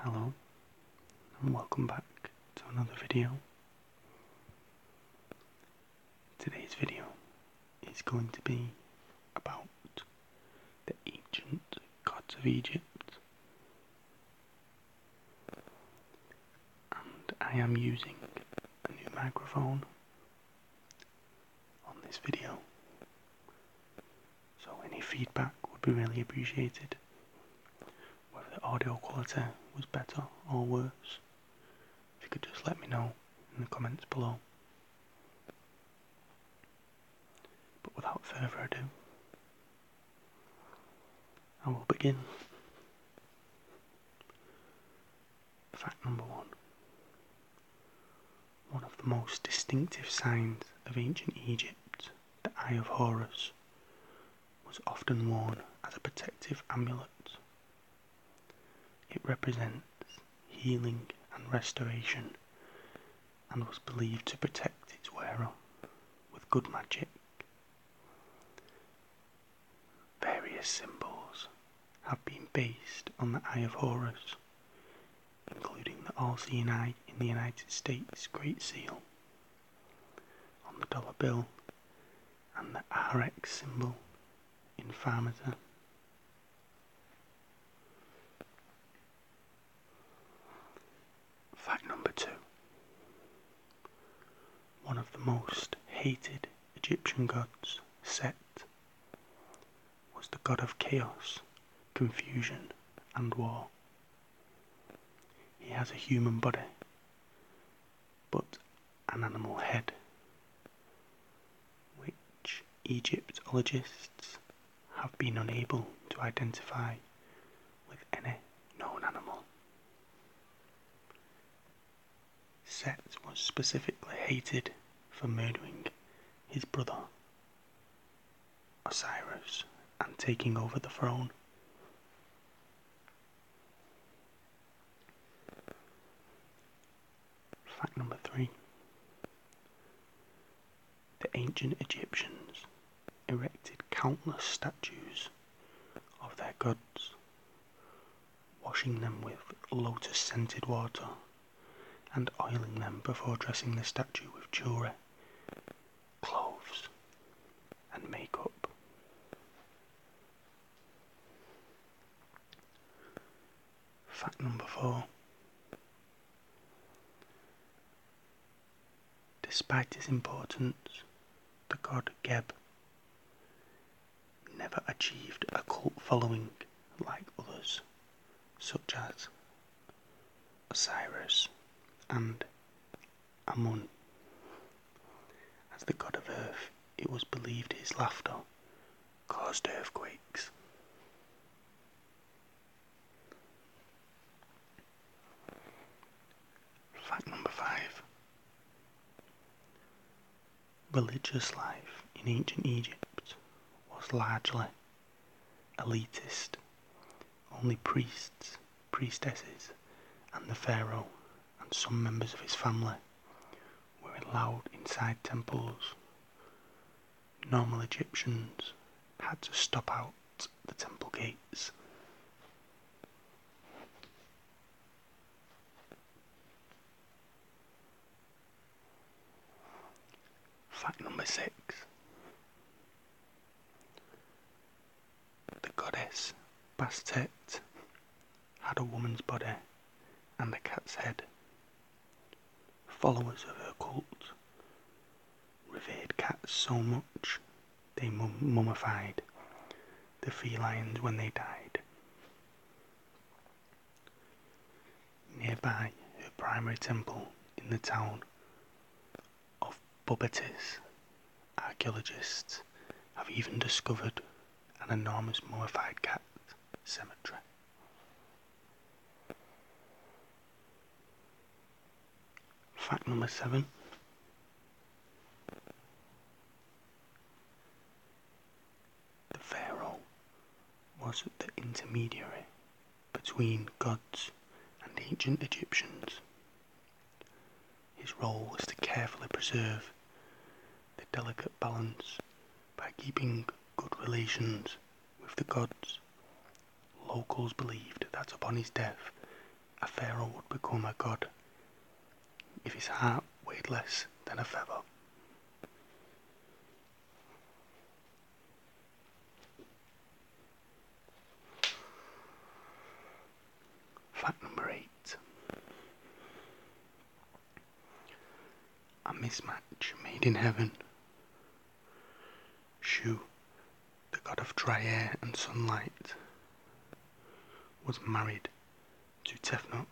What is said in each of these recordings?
Hello and welcome back to another video. Today's video is going to be about the ancient gods of Egypt, and I am using a new microphone on this video, so any feedback would be really appreciated. Whether the audio quality was better or worse, if you could just let me know in the comments below. But without further ado, I will begin. Fact number 1. One of the most distinctive signs of ancient Egypt, the Eye of Horus, was often worn as a protective amulet. It represents healing and restoration, and was believed to protect its wearer with good magic. Various symbols have been based on the Eye of Horus, including the all-seeing eye in the United States Great Seal, on the dollar bill, and the RX symbol in pharmacy. Fact number 2. One of the most hated Egyptian gods, Set, was the god of chaos, confusion, and war. He has a human body, but an animal head, which Egyptologists have been unable to identify with any known animal. Set was specifically hated for murdering his brother Osiris and taking over the throne. Fact number 3. The ancient Egyptians erected countless statues of their gods, washing them with lotus-scented water and oiling them before dressing the statue with jewellery, clothes, and makeup. Fact number 4. Despite his importance, the god Geb never achieved a cult following like others, such as Osiris and Amun. As the god of earth, it was believed his laughter caused earthquakes. Fact number 5. Religious life in ancient Egypt was largely elitist. Only priests, priestesses, and the pharaoh and some members of his family were allowed inside temples. Normal Egyptians had to stop out the temple gates. Fact number 6. The goddess Bastet had a woman's body and a cat's head. Followers of her cult revered cats so much they mummified the felines when they died. Nearby her primary temple in the town of Bubatis, archaeologists have even discovered an enormous mummified cat cemetery. Fact number 7. The pharaoh was the intermediary between gods and ancient Egyptians. His role was to carefully preserve the delicate balance by keeping good relations with the gods. Locals believed that upon his death a pharaoh would become a god if his heart weighed less than a feather. Fact number 8. A mismatch made in heaven. Shu, the god of dry air and sunlight, was married to Tefnut,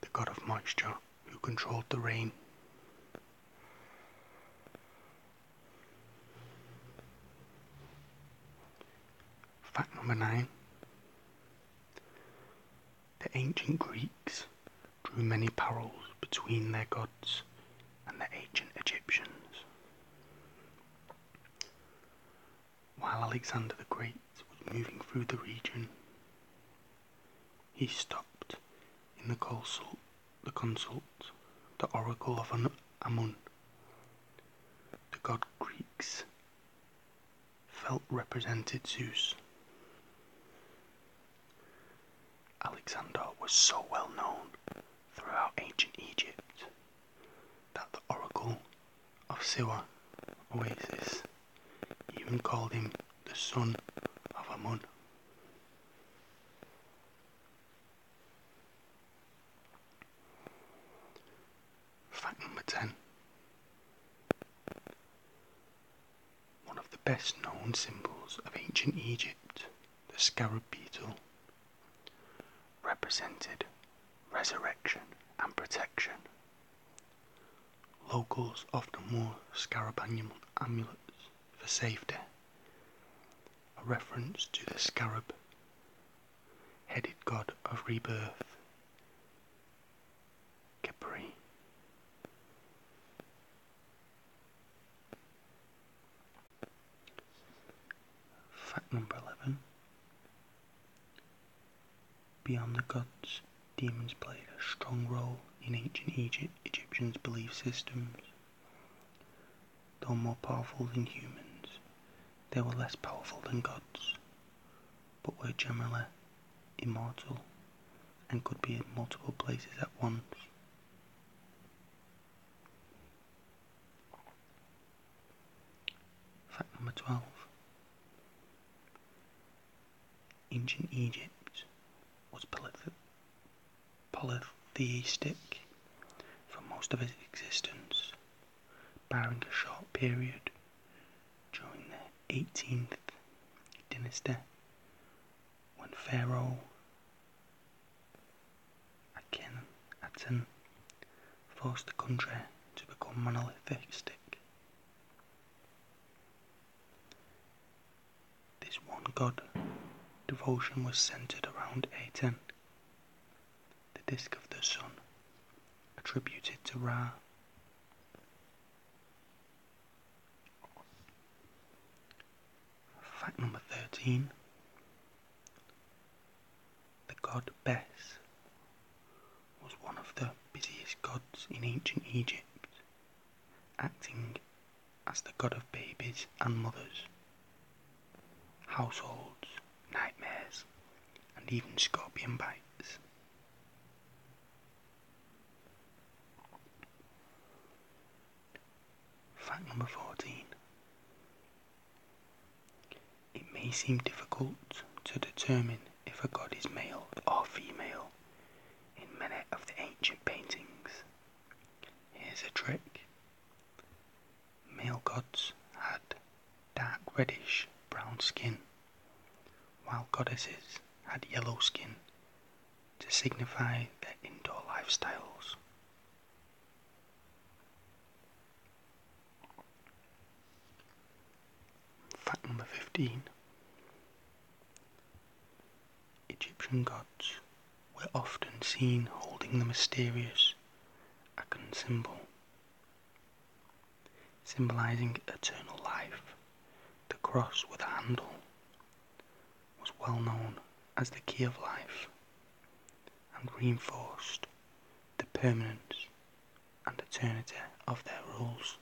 the god of moisture, who controlled the rain. Fact number 9. The ancient Greeks drew many parallels between their gods and the ancient Egyptians. While Alexander the Great was moving through the region, he stopped in the consult, the oracle of Amun, the god Greeks felt represented Zeus. Alexander was so well known throughout ancient Egypt that the oracle of Siwa, Oasis, even called him the son of Amun. Fact number 10. One of the best known symbols of ancient Egypt, the scarab beetle, represented resurrection and protection. Locals often wore scarab amulets for safety, a reference to the scarab-headed god of rebirth, Khepri. Fact number 11. Beyond the gods, demons played a strong role in ancient Egyptians' belief systems. Though more powerful than humans, they were less powerful than gods, but were generally immortal and could be in multiple places at once. Fact number 12. Ancient Egypt was polytheistic for most of its existence, barring a short period during the 18th dynasty when pharaoh achient forced the country to become monotheistic. This one god devotion was centered around Aten, the disk of the sun, attributed to Ra. Fact number 13. The god Bes was one of the busiest gods in ancient Egypt, acting as the god of babies and mothers, households, nightmares, and even scorpion bites. Fact number 14. It may seem difficult to determine if a god is male or female in many of the ancient paintings. Here's a trick. Male gods had dark reddish brown skin, while goddesses had yellow skin to signify their indoor lifestyles. Fact number 15. Egyptian gods were often seen holding the mysterious achient symbol, symbolizing eternal life. The cross with a handle was well known as the key of life and reinforced the permanence and eternity of their rules.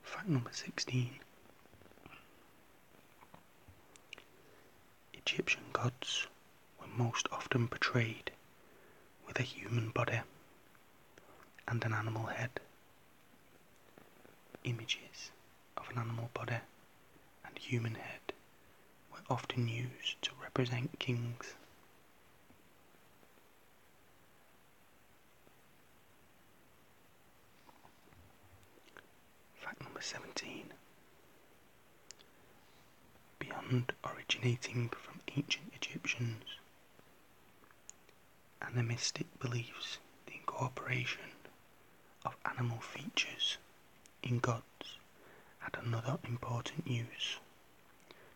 Fact number 16. Egyptian gods were most often portrayed with a human body and an animal head. Images of an animal body and human head were often used to represent kings. Fact number 17. Beyond originating from ancient Egyptians, animistic beliefs, the incorporation of animal features in gods had another important use,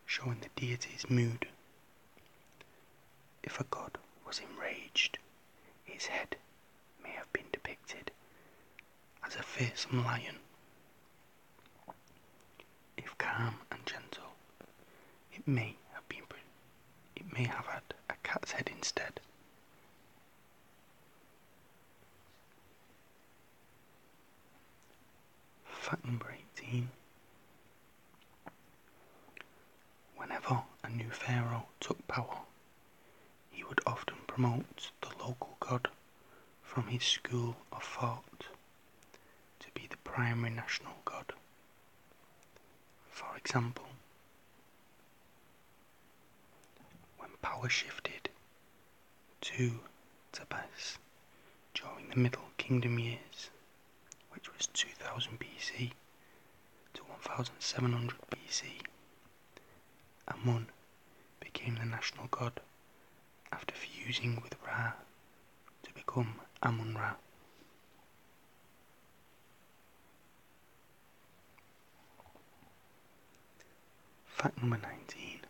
showing the deity's mood. If a god was enraged, his head may have been depicted as a fearsome lion. If calm and gentle, it may have had a cat's head instead. Fact number 18. Whenever a new pharaoh took power, he would often promote the local god from his school of thought to be the primary national god. For example, when power shifted to Tebes during the Middle Kingdom years, which was 2000 BC to 1700 BC, Amun became the national god after fusing with Ra to become Amun-Ra. Fact number 19.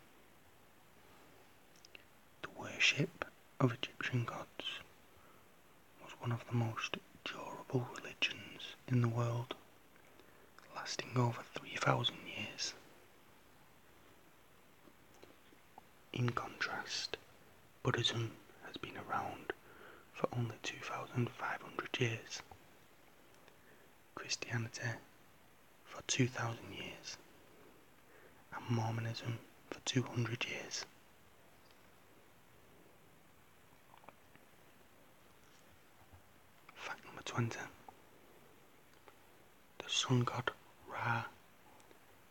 The worship of Egyptian gods was one of the most durable religions in the world, lasting over 3,000 years. In contrast, Buddhism has been around for only 2,500 years, Christianity for 2,000 years, and Mormonism for 200 years. Fact number 20. The sun god Ra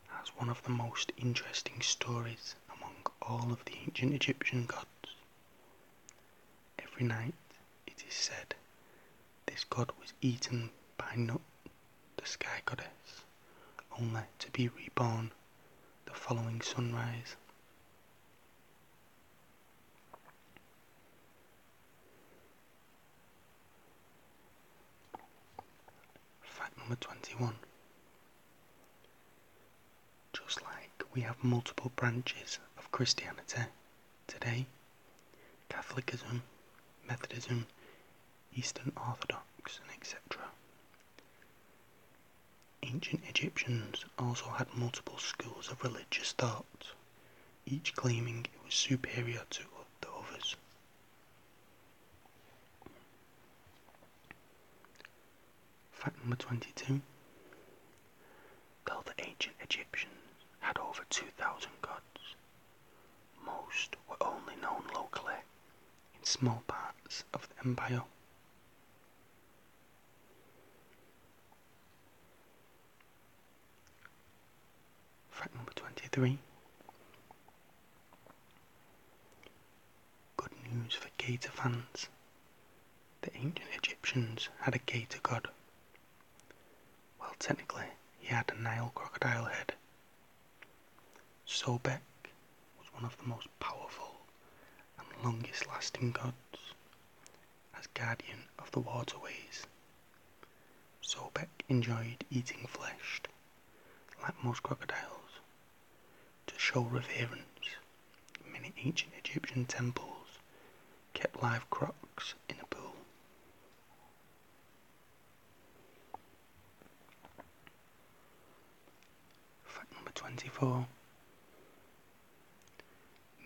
has one of the most interesting stories among all of the ancient Egyptian gods. Every night, it is said, this god was eaten by Nut, the sky goddess, only to be reborn the following sunrise. Fact number 21. Just like we have multiple branches of Christianity today, Catholicism, Methodism, Eastern Orthodox, and etc. Ancient Egyptians also had multiple schools of religious thought, each claiming it was superior to the others. Fact number 22. Though the ancient Egyptians had over 2,000 gods, most were only known locally in small parts of the empire. Fact number 23. Good news for gator fans. The ancient Egyptians had a gator god. Well, technically, he had a Nile crocodile head. Sobek was one of the most powerful and longest lasting gods. As guardian of the waterways, Sobek enjoyed eating flesh, like most crocodiles. To show reverence, many ancient Egyptian temples kept live crocs in a pool. Fact number 24.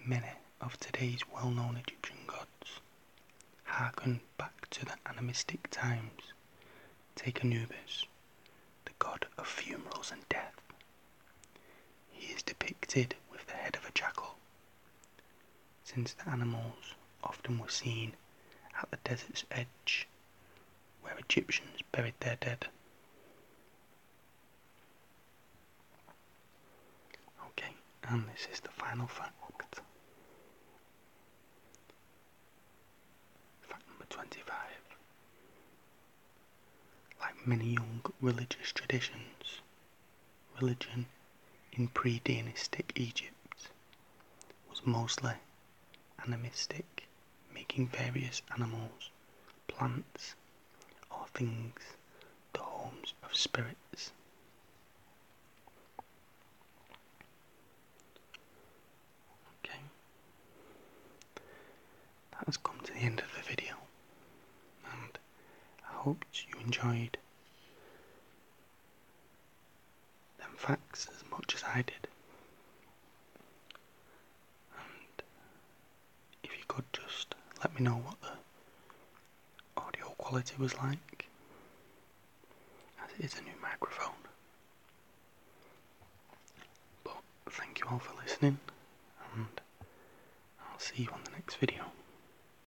Many of today's well-known Egyptian gods harken back to the animistic times. Take Anubis, the god of funerals and death. He is depicted with the head of a jackal. since the animals often were seen at the desert's edge, where Egyptians buried their dead. Okay, and this is the final fact. Fact number 25. Like many young religious traditions, religion in pre-dynastic Egypt was mostly animistic, making various animals, plants, or things the homes of spirits. Okay, that has come to the end of the video, and I hope you enjoyed them facts as much as I did. And if you could just let me know what the audio quality was like, as it is a new microphone. But thank you all for listening, and I'll see you on the next video.